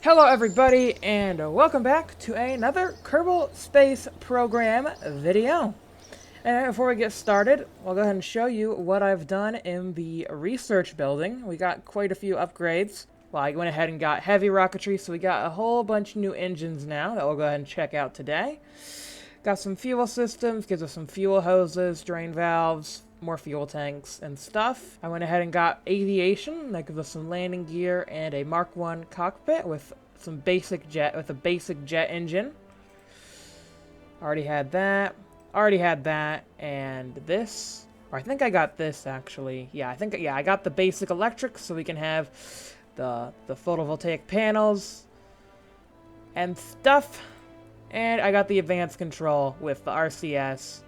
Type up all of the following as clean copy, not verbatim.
Hello everybody, and welcome back to another Kerbal Space Program video. And before we get started, I'll go ahead and show you what I've done in the research building. We got quite a few upgrades. Well, I went ahead and got heavy rocketry, so we got a whole bunch of new engines now that we'll go ahead and check out today. Got some fuel systems, gives us some fuel hoses, drain valves, more fuel tanks and stuff. I went ahead and got aviation, that gives us some landing gear and a Mark 1 cockpit with some basic jet, with a basic jet engine. Already had that, and this. Or I think I got this actually. Yeah, I got the basic electric so we can have the photovoltaic panels and stuff. And I got the advanced control with the RCS,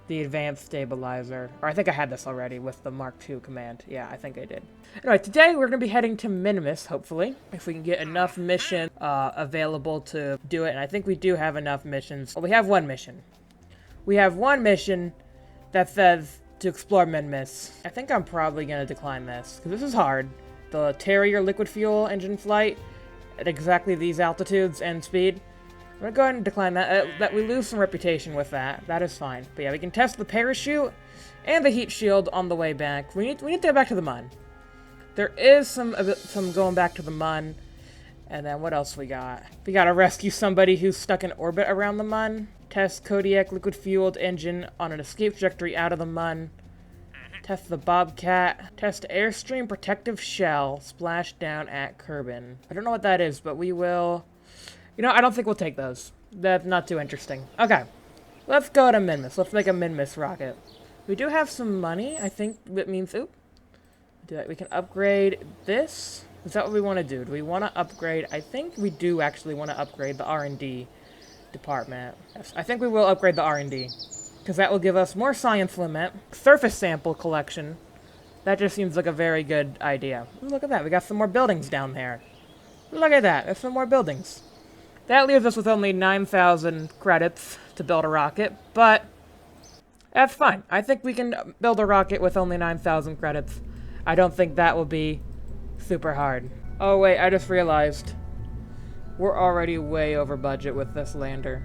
the advanced stabilizer. Or I think I had this already with the Mark 2 command. Yeah, I think I did. Anyway, today we're going to be heading to Minmus, hopefully, if we can get enough mission available to do it. And I think we do have enough missions. Well, we have one mission. We have one mission that says to explore Minmus. I think I'm probably going to decline this, because this is hard. The Terrier liquid fuel engine flight at exactly these altitudes and speed. I'm gonna go ahead and decline that. That we lose some reputation with that. That is fine. But yeah, we can test the parachute and the heat shield on the way back. We need to go back to the Mun. There is some going back to the Mun. And then what else we got? We gotta rescue somebody who's stuck in orbit around the Mun. Test Kodiak liquid-fueled engine on an escape trajectory out of the Mun. Test the Bobcat. Test Airstream protective shell splashed down at Kerbin. I don't know what that is, but we will... You know, I don't think we'll take those. That's not too interesting. Okay. Let's go to Minmus. Let's make a Minmus rocket. We do have some money. I think that means... Oop. We can upgrade this. Is that what we want to do? Do we want to upgrade... I think we do actually want to upgrade the R&D department. Yes, I think we will upgrade the R&D. Because that will give us more science limit. Surface sample collection. That just seems like a very good idea. Ooh, look at that. We got some more buildings down there. Look at that. There's some more buildings. That leaves us with only 9,000 credits to build a rocket, but that's fine. I think we can build a rocket with only 9,000 credits. I don't think that will be super hard. Oh wait, I just realized. We're already way over budget with this lander.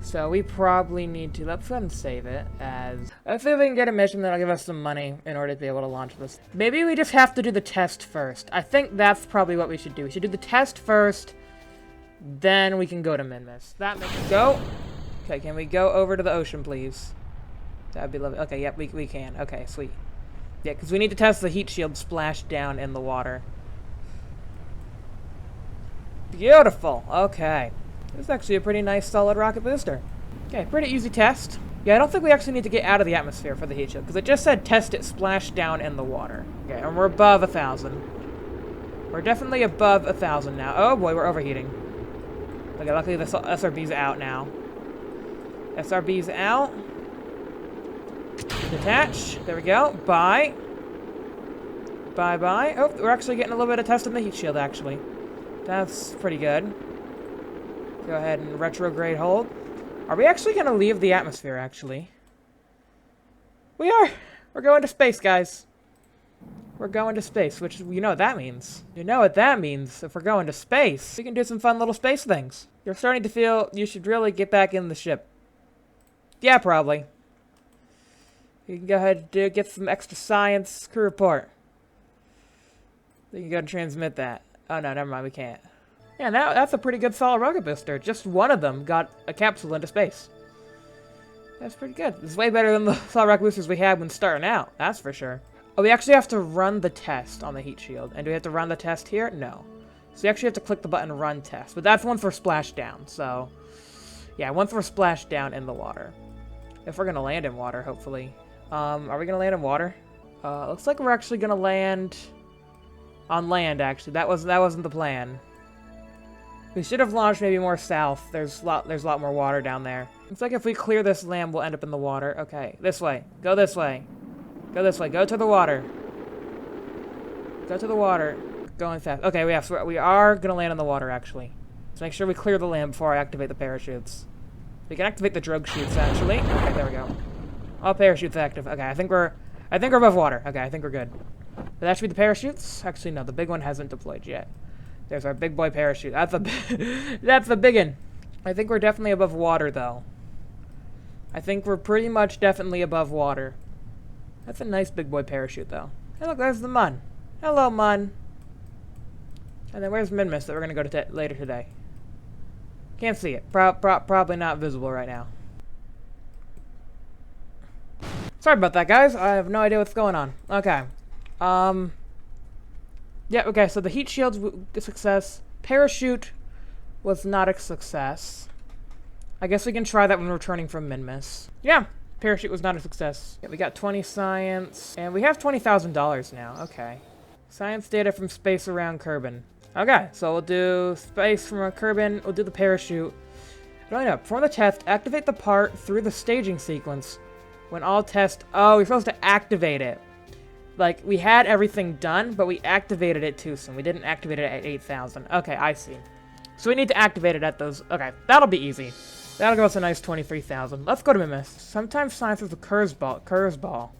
So we probably need to, let's go ahead and save it as... Let's see if we can get a mission that'll give us some money in order to be able to launch this. Maybe we just have to do the test first. I think that's probably what we should do. We should do the test first. Then we can go to Minmus. That makes us go. Okay, can we go over to the ocean, please? That'd be lovely. Okay, yep, we can. Okay, sweet. Yeah, because we need to test the heat shield splashed down in the water. Beautiful. Okay. This is actually a pretty nice, solid rocket booster. Okay, pretty easy test. Yeah, I don't think we actually need to get out of the atmosphere for the heat shield, because it just said test it splashed down in the water. Okay, and we're above 1,000. We're definitely above 1,000 now. Oh boy, we're overheating. Okay, luckily the SRB's out now. SRB's out. Detach. There we go. Bye. Bye-bye. Oh, we're actually getting a little bit of test in the heat shield, actually. That's pretty good. Go ahead and retrograde hold. Are we actually going to leave the atmosphere, actually? We are. We're going to space, guys. We're going to space, which you know what that means. You know what that means. If we're going to space, we can do some fun little space things. You're starting to feel you should really get back in the ship. Yeah, probably. You can go ahead and get some extra science crew report. You can go and transmit that. Oh no, never mind, we can't. Yeah, that's a pretty good solid rocket booster. Just one of them got a capsule into space. That's pretty good. It's way better than the solid rocket boosters we had when starting out. That's for sure. Oh, we actually have to run the test on the heat shield. And do we have to run the test here? No. So you actually have to click the button Run Test. But that's once we're splashed down, so... Yeah, once we're splashed down in the water. If we're gonna land in water, hopefully. Are we gonna land in water? Looks like we're actually gonna land... on land, actually. That wasn't the plan. We should have launched maybe more south. There's a lot more water down there. Looks like if we clear this land, we'll end up in the water. Okay, this way. Go this way. Go this way. Go to the water. Go to the water. Going fast. Okay, we are going to land in the water, actually. So make sure we clear the land before I activate the parachutes. We can activate the drogue chutes, actually. Okay, there we go. All parachutes active. Okay, I think we're above water. Okay, I think we're good. That should be the parachutes. Actually, no, the big one hasn't deployed yet. There's our big boy parachute. That's a that's a big one. I think we're definitely above water, though. I think we're pretty much definitely above water. That's a nice big boy parachute, though. Hey, look, there's the Mun. Hello, Mun. And then where's Minmus that we're going to go to later today? Can't see it. Probably not visible right now. Sorry about that, guys. I have no idea what's going on. Okay. Yeah, okay, so the heat shield's a success. Parachute was not a success. I guess we can try that when returning from Minmus. Yeah, parachute was not a success. Yeah, we got 20 science, and we have $20,000 now. Okay. Science data from space around Kerbin. Okay, so we'll do space from a Kerbin. We'll do the parachute. I don't know. Perform the test. Activate the part through the staging sequence. When all tests... Oh, we're supposed to activate it. Like, we had everything done, but we activated it too soon. We didn't activate it at 8,000. Okay, I see. So we need to activate it at those... Okay, that'll be easy. That'll give us a nice 23,000. Let's go to Minmus. Sometimes science is a curveball,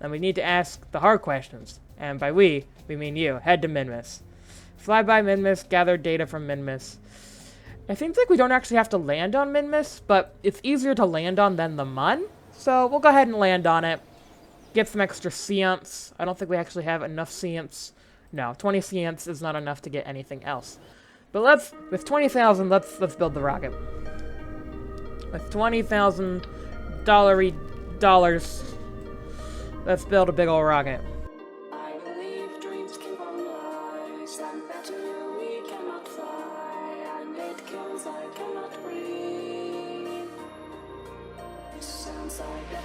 and we need to ask the hard questions. And by we mean you. Head to Minmus. Fly by Minmus, gather data from Minmus. It seems like we don't actually have to land on Minmus, but it's easier to land on than the Mun. So we'll go ahead and land on it. Get some extra science. I don't think we actually have enough science. No, 20 science is not enough to get anything else. But with 20,000, let's build the rocket. With $20,000 dollars, let's build a big old rocket. I believe dreams keep on lies, and better we cannot fly, and it kills I cannot breathe. Sounds like a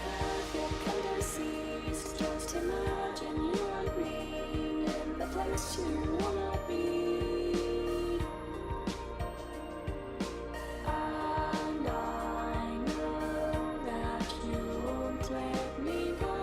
perfect disease. Just imagine you and me in the place you wanna be. And I know that you won't let me go.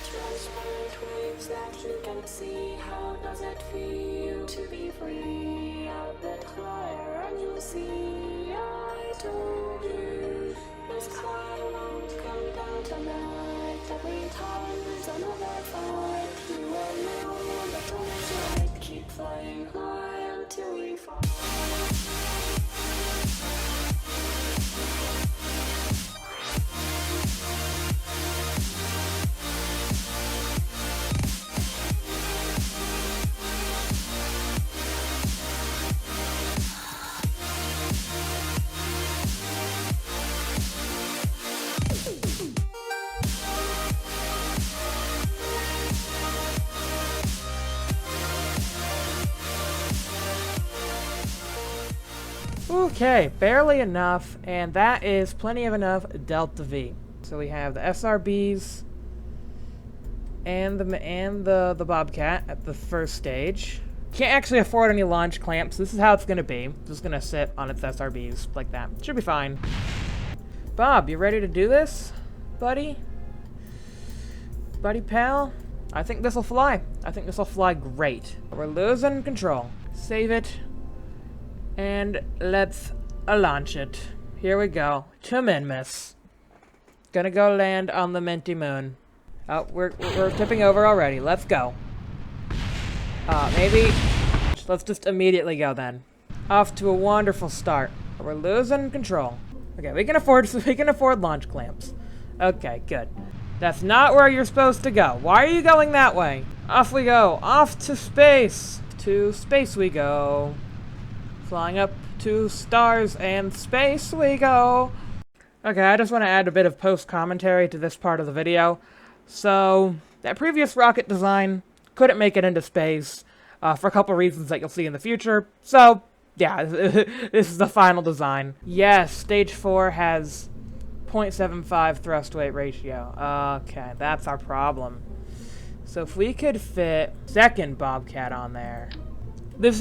Transparent waves that you can see. How does it feel to be free? A bit higher and you'll see. I told you this cloud won't come down tonight. Every time there's another fight, you will know that all is right. Keep flying high until we fall. Okay, barely enough, and that is plenty of enough Delta V. So we have the SRBs and the Bobcat at the first stage. Can't actually afford any launch clamps. This is how it's gonna be. Just gonna sit on its SRBs like that. Should be fine. Bob, you ready to do this, buddy? Buddy pal? I think this'll fly. I think this'll fly great. We're losing control. Save it. And let's launch it. Here we go. To Minmus. Gonna go land on the Minty Moon. Oh, we're tipping over already. Let's go. Maybe let's just immediately go then. Off to a wonderful start. We're losing control. Okay, we can afford launch clamps. Okay, good. That's not where you're supposed to go. Why are you going that way? Off we go. Off to space. To space we go. Flying up to stars and space we go. Okay, I just want to add a bit of post-commentary to this part of the video. So, that previous rocket design couldn't make it into space for a couple reasons that you'll see in the future. So, yeah, this is the final design. Yes, stage 4 has 0.75 thrust-weight ratio. Okay, that's our problem. So if we could fit second Bobcat on there...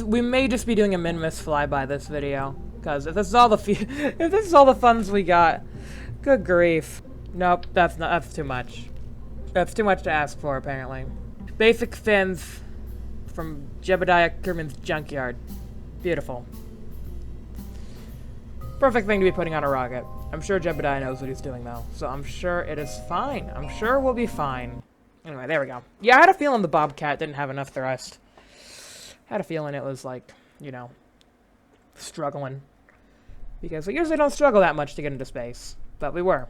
we may just be doing a Minmus Flyby this video, because if this is all the funds we got, good grief. Nope, that's too much. That's too much to ask for, apparently. Basic fins from Jebediah Kerbin's junkyard. Beautiful. Perfect thing to be putting on a rocket. I'm sure Jebediah knows what he's doing, though, so I'm sure it is fine. I'm sure we'll be fine. Anyway, there we go. Yeah, I had a feeling the Bobcat didn't have enough thrust. I had a feeling it was like, you know, struggling. Because we usually don't struggle that much to get into space. But we were.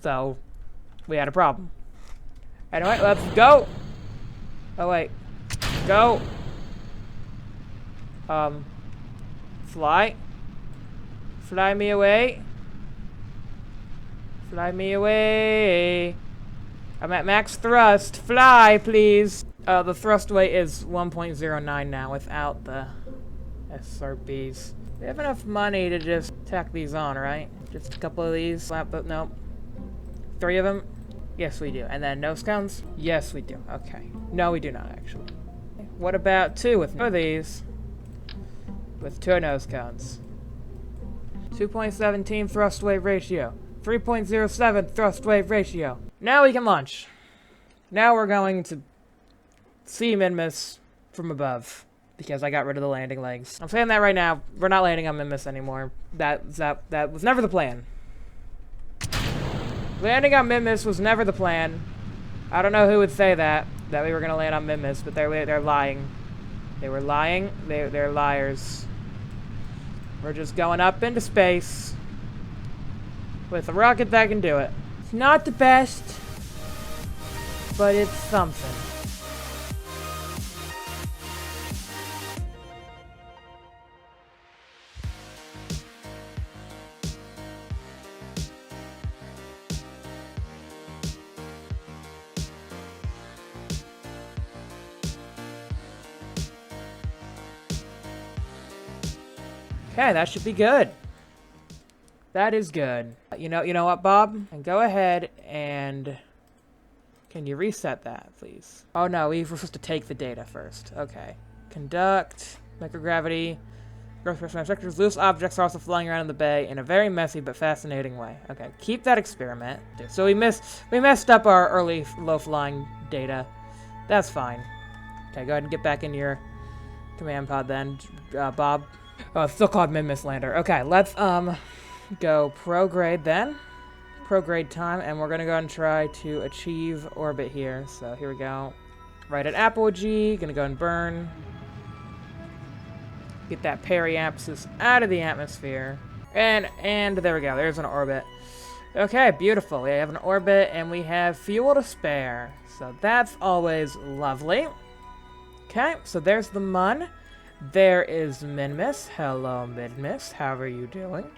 So, we had a problem. Anyway, let's go! Oh, wait. Go! Fly. Fly me away. Fly me away. I'm at max thrust. Fly, please. The thrust weight is 1.09 now without the SRBs. We have enough money to just tack these on, right? Just a couple of these. Nope. 3 of them? Yes, we do. And then nose cones? Yes, we do. Okay. No, we do not, actually. What about 2 with 2 of these? With 2 nose cones. 2.17 thrust weight ratio. 3.07 thrust weight ratio. Now we can launch. Now we're going to see Minmus from above. Because I got rid of the landing legs. I'm saying that right now. We're not landing on Minmus anymore. That was never the plan. Landing on Minmus was never the plan. I don't know who would say that we were going to land on Minmus, but they're lying. They were lying. They're liars. We're just going up into space with a rocket that can do it. It's not the best, but it's something. Okay, that should be good. That is good. You know what, Bob? And go ahead and... Can you reset that, please? Oh no, we were supposed to take the data first. Okay. Conduct, microgravity, growth percent sectors. Loose objects are also flying around in the bay in a very messy but fascinating way. Okay, keep that experiment. So we messed up our early low-flying data. That's fine. Okay, go ahead and get back in your command pod then, Bob. Oh, it's still called Minmus Lander. Okay, let's go prograde then. Prograde time, and we're gonna go and try to achieve orbit here. So here we go. Right at apogee, gonna go and burn. Get that periapsis out of the atmosphere. And there we go, there's an orbit. Okay, beautiful. We have an orbit and we have fuel to spare. So that's always lovely. Okay, so there's the Mun. There is Minmus. Hello, Minmus. How are you doing?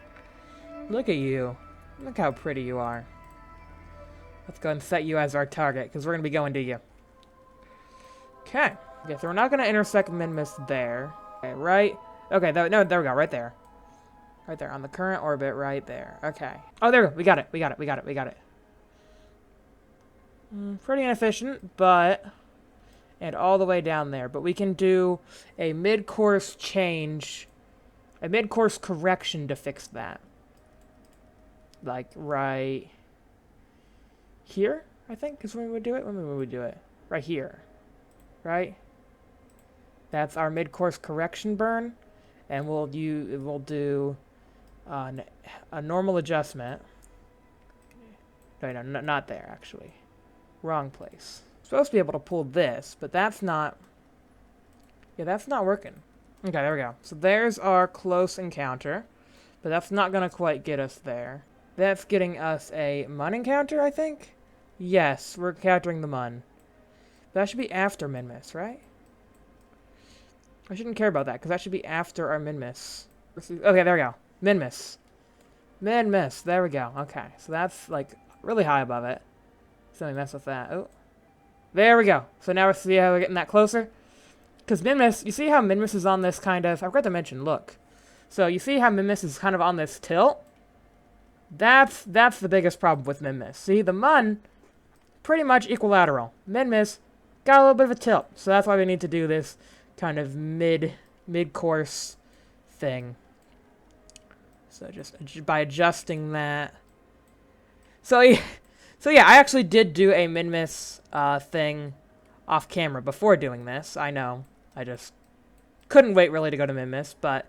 Look at you. Look how pretty you are. Let's go and set you as our target, because we're going to be going to you. Okay. Okay, so we're not going to intersect Minmus there. Okay, right? Okay, no, there we go. Right there. Right there. On the current orbit, right there. Okay. Oh, there we go. We got it. We got it. Pretty inefficient, but... And all the way down there. But we can do a mid-course change, a mid-course correction to fix that. Like, right here, I think, is when we would do it. When would we do it? Right here. Right? That's our mid-course correction burn. And we'll do a normal adjustment. No, not there, actually. Wrong place. Supposed to be able to pull this, but that's not... Yeah, that's not working. Okay, there we go. So there's our close encounter, but that's not going to quite get us there. That's getting us a Mun encounter, I think? Yes, we're encountering the Mun. That should be after Minmus, right? I shouldn't care about that, because that should be after our Minmus. Okay, there we go. Minmus. Minmus, there we go. Okay, so that's, like, really high above it. Something mess with that. Oh. There we go. So now we see how we're getting that closer. Because Minmus, you see how Minmus is on this kind of... I forgot to mention, look. So you see how Minmus is kind of on this tilt? That's the biggest problem with Minmus. See, the Mun, pretty much equilateral. Minmus got a little bit of a tilt. So that's why we need to do this kind of mid-course thing. So just by adjusting that. So yeah, I actually did do a Minmus thing off camera before doing this. I know. I just couldn't wait really to go to Minmus, but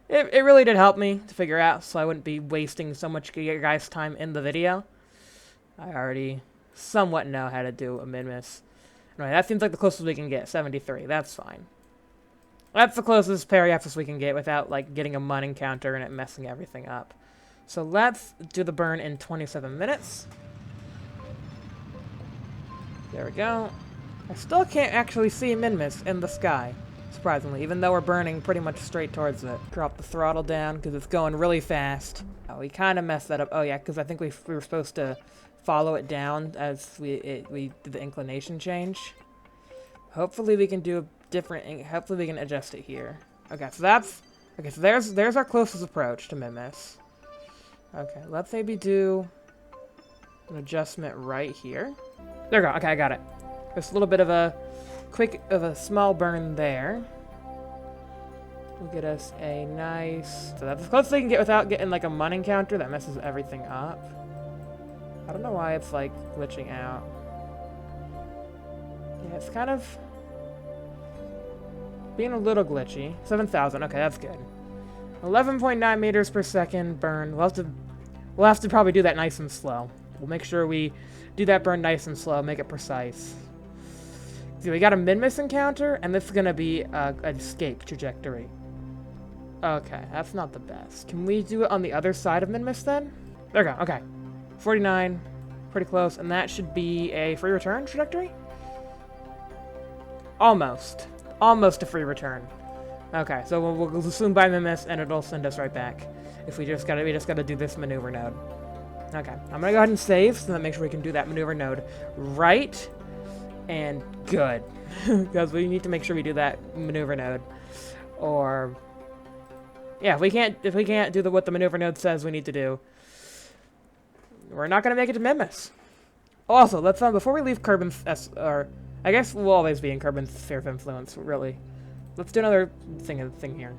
it really did help me to figure out so I wouldn't be wasting so much of your guys' time in the video. I already somewhat know how to do a Minmus. Anyway, that seems like the closest we can get, 73. That's fine. That's the closest periapsis we can get without, like, getting a mun encounter and it messing everything up. So let's do the burn in 27 minutes. There we go. I still can't actually see Minmus in the sky, surprisingly, even though we're burning pretty much straight towards it. Drop the throttle down because it's going really fast. Oh, we kind of messed that up. Oh, yeah, because I think we were supposed to follow it down as we did the inclination change. Hopefully we can do a different... Hopefully we can adjust it here. Okay, so that's... Okay, so there's our closest approach to Minmus. Okay, let's maybe do an adjustment right here. There we go. Okay, I got it. Just a little bit of a small burn there. Will get us a nice... So that's as close as we can get without getting like a mun encounter that messes everything up. I don't know why it's like glitching out. Yeah, it's kind of being a little glitchy. 7,000. Okay, that's good. 11.9 meters per second burn. We'll have to probably do that nice and slow. We'll make sure we do that burn nice and slow, make it precise. So we got a Minmus encounter, and this is going to be an escape trajectory. Okay, that's not the best. Can we do it on the other side of Minmus then? There we go, okay. 49, pretty close, and that should be a free return trajectory? Almost. Almost a free return. Okay, so we'll zoom by Minmus, and it'll send us right back. If we just gotta do this maneuver node. Okay, I'm gonna go ahead and save, so that make sure we can do that maneuver node right and good. Because we need to make sure we do that maneuver node. Or yeah, if we can't do what the maneuver node says we need to do, we're not gonna make it to Minmus. Also, let's before we leave Kerbin's or I guess we'll always be in Kerbin's sphere of influence, really. Let's do another thing here.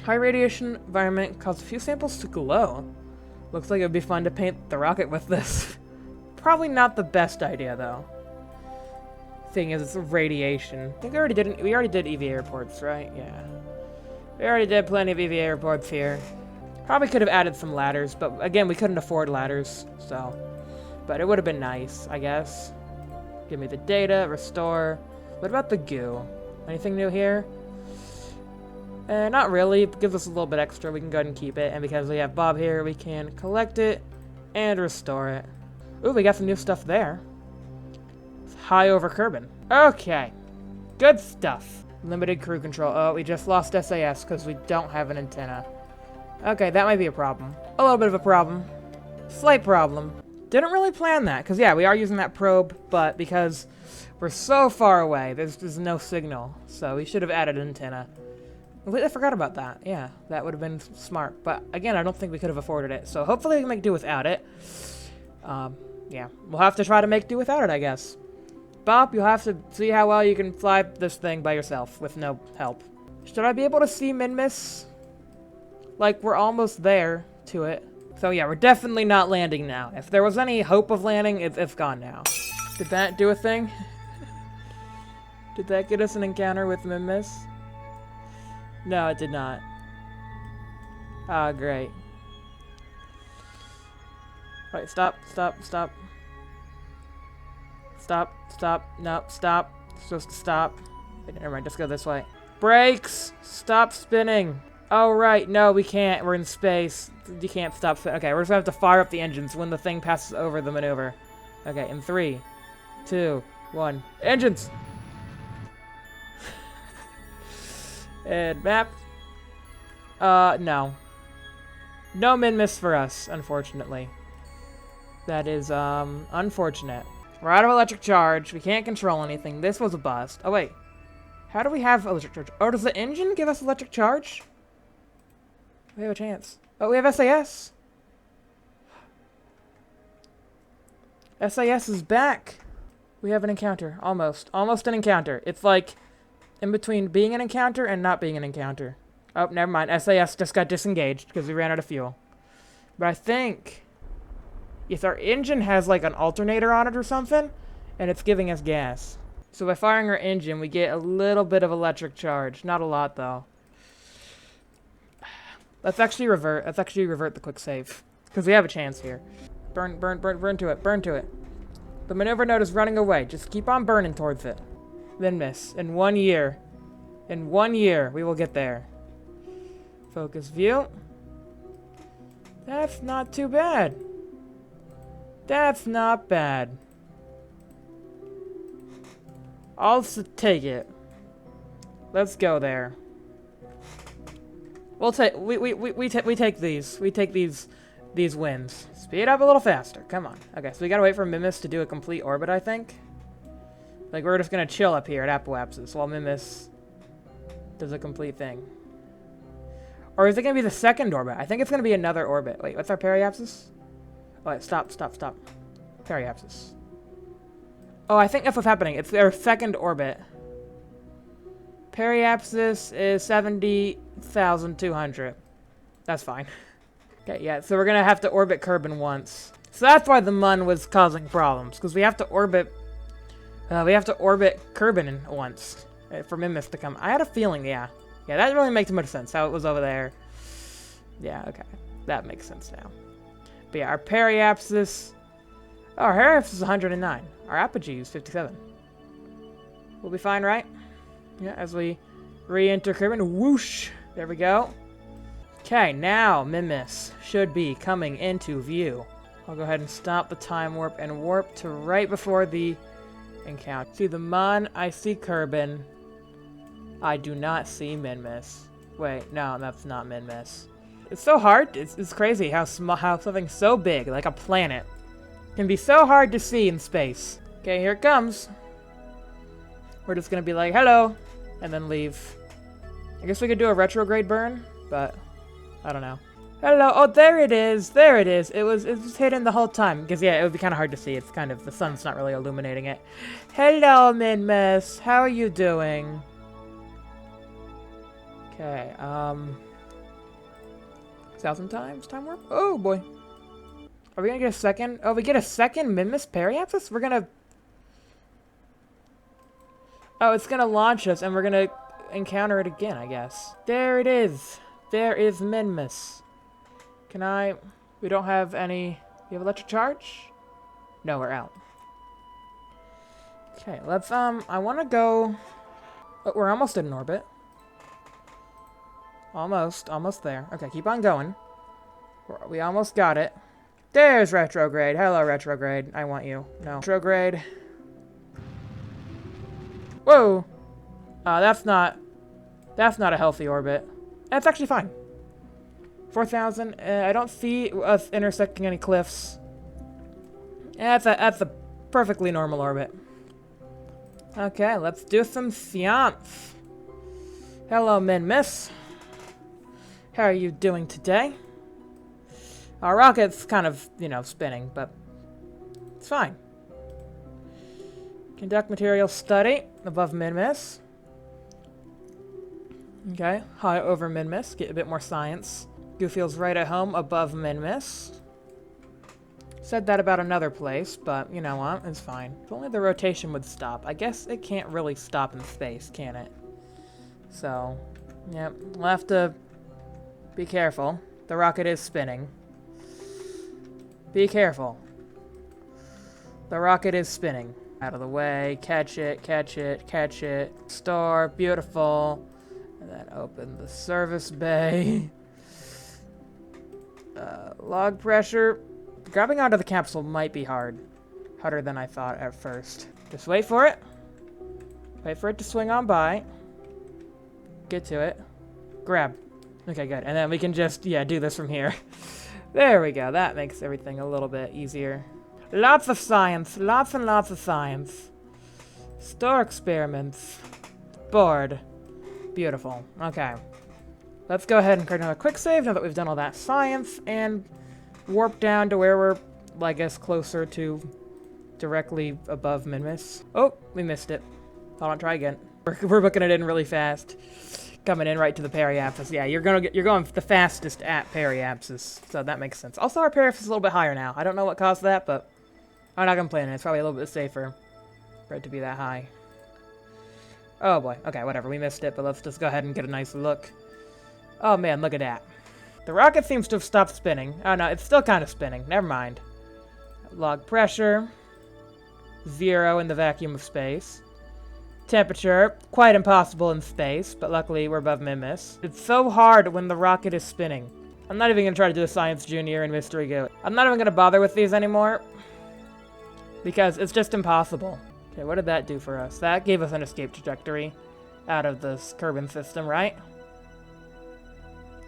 High radiation environment caused a few samples to glow. Looks like it would be fun to paint the rocket with this. Probably not the best idea, though. Thing is, it's radiation. I think we already did EVA reports, right? Yeah. We already did plenty of EVA reports here. Probably could have added some ladders, but again, we couldn't afford ladders, so. But it would have been nice, I guess. Give me the data, restore. What about the goo? Anything new here? Not really. It gives us a little bit extra. We can go ahead and keep it. And because we have Bob here, we can collect it and restore it. Ooh, we got some new stuff there. It's high over Kerbin. Okay. Good stuff. Limited crew control. Oh, we just lost SAS because we don't have an antenna. Okay, that might be a problem. A little bit of a problem. Slight problem. Didn't really plan that, because yeah, we are using that probe, but because we're so far away, there's no signal, so we should have added an antenna. I forgot about that. Yeah, that would have been smart, but again, I don't think we could have afforded it, so hopefully we can make do without it. Yeah, we'll have to try to make do without it, I guess. Bob, you'll have to see how well you can fly this thing by yourself with no help. Should I be able to see Minmus? Like, we're almost there to it. So yeah, we're definitely not landing now. If there was any hope of landing, it's gone now. Did that do a thing? Did that get us an encounter with Minmus? No, it did not. Ah, great. Right, stop. No, stop. It's supposed to stop. Wait, never mind, just go this way. Brakes! Stop spinning! Oh, right, no, we can't. We're in space. You can't stop spinning. Okay, we're just gonna have to fire up the engines when the thing passes over the maneuver. Okay, in 3, 2, 1. Engines! And map. No. No Minmus for us, unfortunately. That is, unfortunate. We're out of electric charge. We can't control anything. This was a bust. Oh, wait. How do we have electric charge? Oh, does the engine give us electric charge? We have a chance. Oh, we have SAS. SAS is back. We have an encounter. Almost. Almost an encounter. It's like in between being an encounter and not being an encounter. Oh, never mind. SAS just got disengaged because we ran out of fuel. But I think if our engine has like an alternator on it or something, and it's giving us gas. So by firing our engine, we get a little bit of electric charge. Not a lot, though. Let's actually revert the quick save. Because we have a chance here. Burn, burn, burn, burn to it, burn to it. The maneuver node is running away. Just keep on burning towards it. Then miss. In 1 year. In 1 year, we will get there. Focus view. That's not too bad. That's not bad. I'll take it. Let's go there. We'll take we take these. We take these wins. Speed up a little faster. Come on. Okay, so we gotta wait for Minmus to do a complete orbit, I think. Like, we're just gonna chill up here at Ep.6 while Minmus does a complete thing. Or is it gonna be the second orbit? I think it's gonna be another orbit. Wait, what's our periapsis? Oh, wait, stop. Periapsis. Oh, I think that's what's happening. It's their second orbit. Periapsis is 70,200. That's fine. Okay, yeah, so we're gonna have to orbit Kerbin once. So that's why the Mun was causing problems, because we have to orbit Kerbin once for Minmus to come. I had a feeling, yeah. Yeah, that really makes too much sense, how it was over there. Yeah, okay. That makes sense now. But yeah, our periapsis... Oh, our periapsis is 109. Our apogee is 57. We'll be fine, right? Yeah, as we re-enter Kerbin. Whoosh! There we go. Okay, now Minmus should be coming into view. I'll go ahead and stop the time warp and warp to right before the encounter. See the Mun, I see Kerbin. I do not see Minmus. Wait, no, that's not Minmus. It's so hard. It's crazy how something so big, like a planet, can be so hard to see in space. Okay, here it comes. We're just gonna be like, hello, and then leave. I guess we could do a retrograde burn, but I don't know. Hello. Oh, there it is. There it is. It was hidden the whole time. Because, yeah, it would be kind of hard to see. It's kind of, the sun's not really illuminating it. Hello, Minmus. How are you doing? Okay, 1,000 times time warp? Oh, boy. Are we gonna get a second? Oh, we get a second Minmus periapsis? We're gonna... Oh, it's gonna launch us, and we're gonna encounter it again, I guess. There it is. There is Minmus. Can I... We don't have any... You have electric charge? No, we're out. Okay, let's, I want to go... Oh, we're almost in an orbit. Almost there. Okay, keep on going. We almost got it. There's retrograde. Hello, retrograde. I want you. No. Retrograde. Whoa! That's not a healthy orbit. That's actually fine. 4,000. I don't see us intersecting any cliffs. That's a perfectly normal orbit. Okay, let's do some science. Hello, Minmus. How are you doing today? Our rocket's kind of, you know, spinning, but it's fine. Conduct material study above Minmus. Okay, high over Minmus. Get a bit more science. Goofy's right at home above Minmus. Said that about another place, but you know what? It's fine. If only the rotation would stop. I guess it can't really stop in space, can it? So, yep. We'll have to be careful. The rocket is spinning. Be careful. The rocket is spinning. Out of the way. Catch it, catch it, catch it. Store. Beautiful. And then open the service bay. Log pressure. Grabbing onto the capsule might be hard. Harder than I thought at first. Just wait for it. Wait for it to swing on by. Get to it. Grab. Okay, good. And then we can just, yeah, do this from here. There we go. That makes everything a little bit easier. Lots of science. Lots and lots of science. Store experiments. Board. Beautiful. Okay. Let's go ahead and create another quick save now that we've done all that science and warp down to where we're, I guess, closer to directly above Minmus. Oh, we missed it. Hold on, try again. We're booking it in really fast. Coming in right to the periapsis. Yeah, you're going the fastest at periapsis, so that makes sense. Also, our periapsis is a little bit higher now. I don't know what caused that, but I'm not complaining. It's probably a little bit safer for it to be that high. Oh boy. Okay, whatever. We missed it, but let's just go ahead and get a nice look. Oh man, look at that. The rocket seems to have stopped spinning. Oh no, it's still kind of spinning. Never mind. Log pressure. 0 in the vacuum of space. Temperature, quite impossible in space, but luckily we're above Minmus. It's so hard when the rocket is spinning. I'm not even going to try to do a Science Junior and Mystery Go. I'm not even going to bother with these anymore, because it's just impossible. Okay, what did that do for us? That gave us an escape trajectory out of this Kerbin system, right?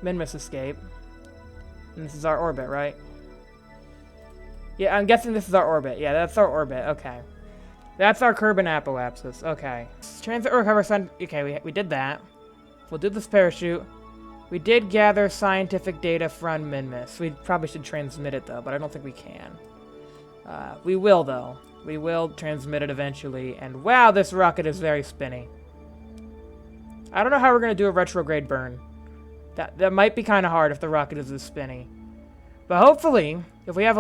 Minmus escape. And this is our orbit, right? Yeah, I'm guessing this is our orbit. Yeah, that's our orbit. Okay. That's our Kerbin apoapsis. Okay. Transit recover sun. Okay, we did that. We'll do this parachute. We did gather scientific data from Minmus. We probably should transmit it, though, but I don't think we can. We will, though. We will transmit it eventually. And wow, this rocket is very spinny. I don't know how we're going to do a retrograde burn. That might be kind of hard if the rocket is this spinny. But hopefully, if we have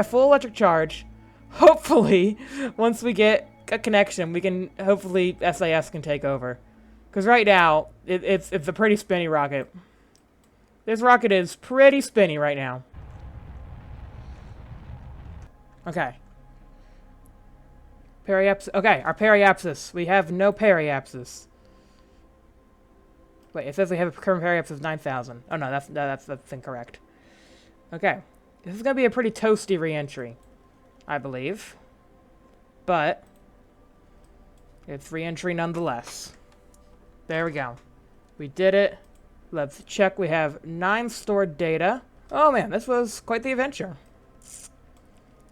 full electric charge, hopefully, once we get a connection, we can, hopefully, SAS can take over. Because right now, it's a pretty spinny rocket. This rocket is pretty spinny right now. Okay. Periapsis. Okay, our periapsis. We have no periapsis. Wait, it says we have a current periapsis 9,000. Oh no, that's incorrect. Okay. This is going to be a pretty toasty re-entry, I believe. But it's re-entry nonetheless. There we go. We did it. Let's check. We have 9 stored data. Oh man, this was quite the adventure.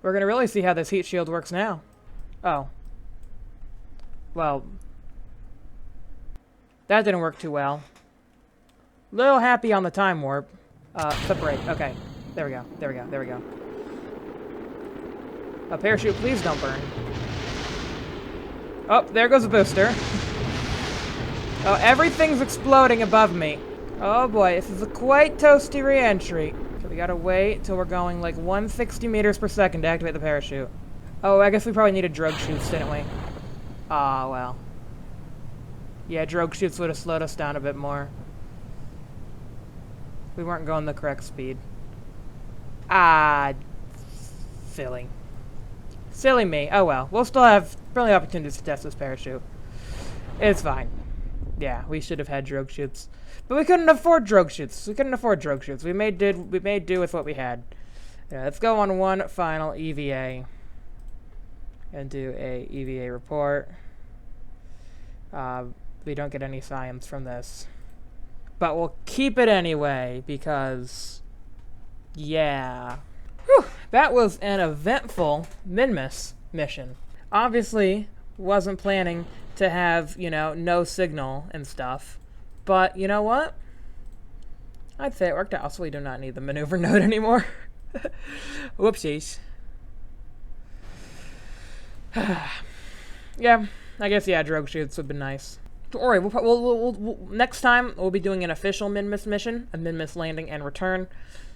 We're going to really see how this heat shield works now. Oh. Well. That didn't work too well. Little happy on the time warp. Separate. Okay. There we go. There we go. There we go. A parachute, please don't burn. Oh, there goes a booster. Oh, everything's exploding above me. Oh boy, this is a quite toasty re-entry. Okay, we gotta wait till we're going like 160 meters per second to activate the parachute. Oh, I guess we probably needed drogue chutes, didn't we? Ah, well. Yeah, drogue chutes would have slowed us down a bit more. We weren't going the correct speed. Ah, silly. Silly me. Oh well. We'll still have plenty of opportunities to test this parachute. It's fine. Yeah, we should have had drogue chutes. But we couldn't afford drogue chutes. We couldn't afford drogue chutes. We made do with what we had. Yeah, let's go on one final EVA. And do a EVA report. We don't get any science from this. But we'll keep it anyway, because... yeah. Whew, that was an eventful Minmus mission. Obviously, wasn't planning to have, you know, no signal and stuff. But, you know what? I'd say it worked out. Also, we do not need the maneuver node anymore. Whoopsies. Yeah, I guess, yeah, drogue chutes would be nice. Don't worry, we'll next time we'll be doing an official Minmus mission, a Minmus landing and return.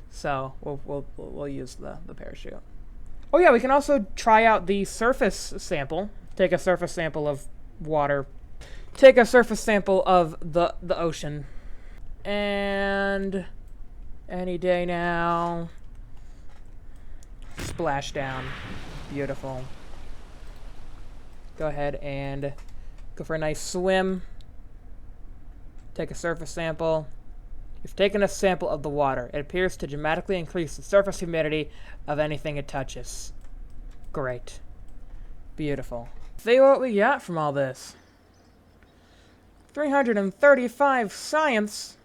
So we'll use the parachute. Oh yeah, we can also try out the surface sample. Take a surface sample of water. Take a surface sample of the ocean. And any day now. Splash down. Beautiful. Go ahead and go for a nice swim. Take a surface sample. You've taken a sample of the water. It appears to dramatically increase the surface humidity of anything it touches. Great. Beautiful. See what we got from all this. 335 science.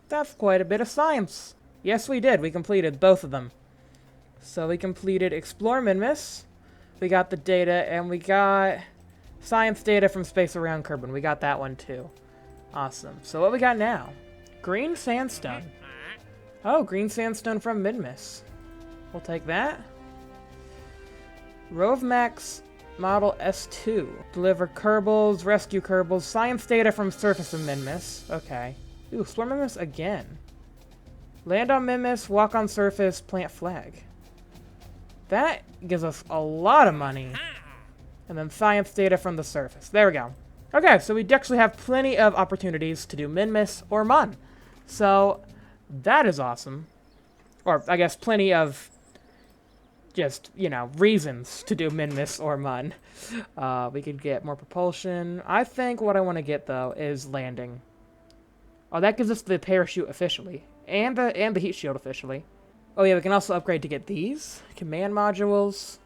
That's quite a bit of science. Yes, we did. We completed both of them. So we completed Explore Minmus. We got the data, and we got science data from space around Kerbin. We got that one too. Awesome. So what we got now? Green sandstone. Oh, green sandstone from Minmus. We'll take that. Rovmax model S2. Deliver Kerbals, rescue Kerbals, science data from surface of Minmus. Okay. Ooh, explore Minmus again. Land on Minmus, walk on surface, plant flag. That gives us a lot of money. And then science data from the surface. There we go. Okay, so we actually have plenty of opportunities to do Minmus or Mon. So, that is awesome. Or, I guess, plenty of just, you know, reasons to do Minmus or Mun. We could get more propulsion. I think what I want to get, though, is landing. Oh, that gives us the parachute officially. And the heat shield officially. Oh yeah, we can also upgrade to get these. Command modules.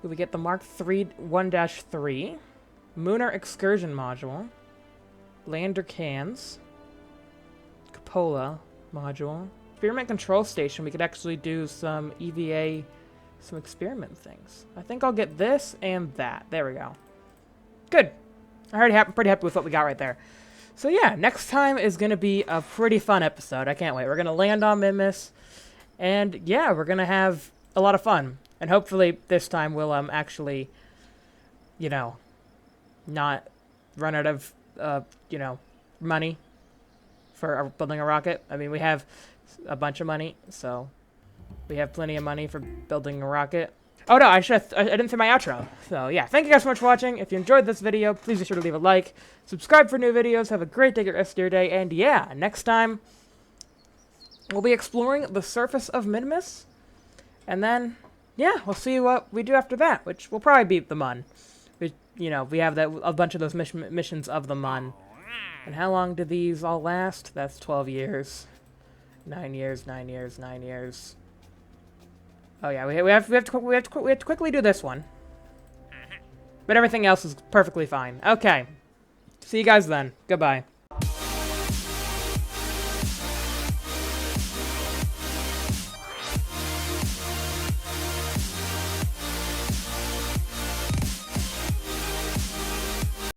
We get the Mark 3 1-3. Lunar Excursion Module. Lander Cans. Cupola Module. Experiment Control Station. We could actually do some EVA, some experiment things. I think I'll get this and that. There we go. Good. I'm pretty happy with what we got right there. So yeah, next time is going to be a pretty fun episode. I can't wait. We're going to land on Minmus. And yeah, we're going to have a lot of fun. And hopefully this time we'll actually, you know, not run out of, you know, money for building a rocket. I mean, we have a bunch of money, so we have plenty of money for building a rocket. Oh no, I didn't say my outro. So yeah, thank you guys so much for watching. If you enjoyed this video, please be sure to leave a like, subscribe for new videos, have a great day, rest of your day, and yeah, next time we'll be exploring the surface of Minmus, and then yeah, we'll see what we do after that, which will probably be the Mun. You know, we have a bunch of those missions of the Mun. And how long do these all last? That's 12 years. 9 years, 9 years, 9 years. Oh yeah, we have to quickly do this one. But everything else is perfectly fine. Okay. See you guys then. Goodbye.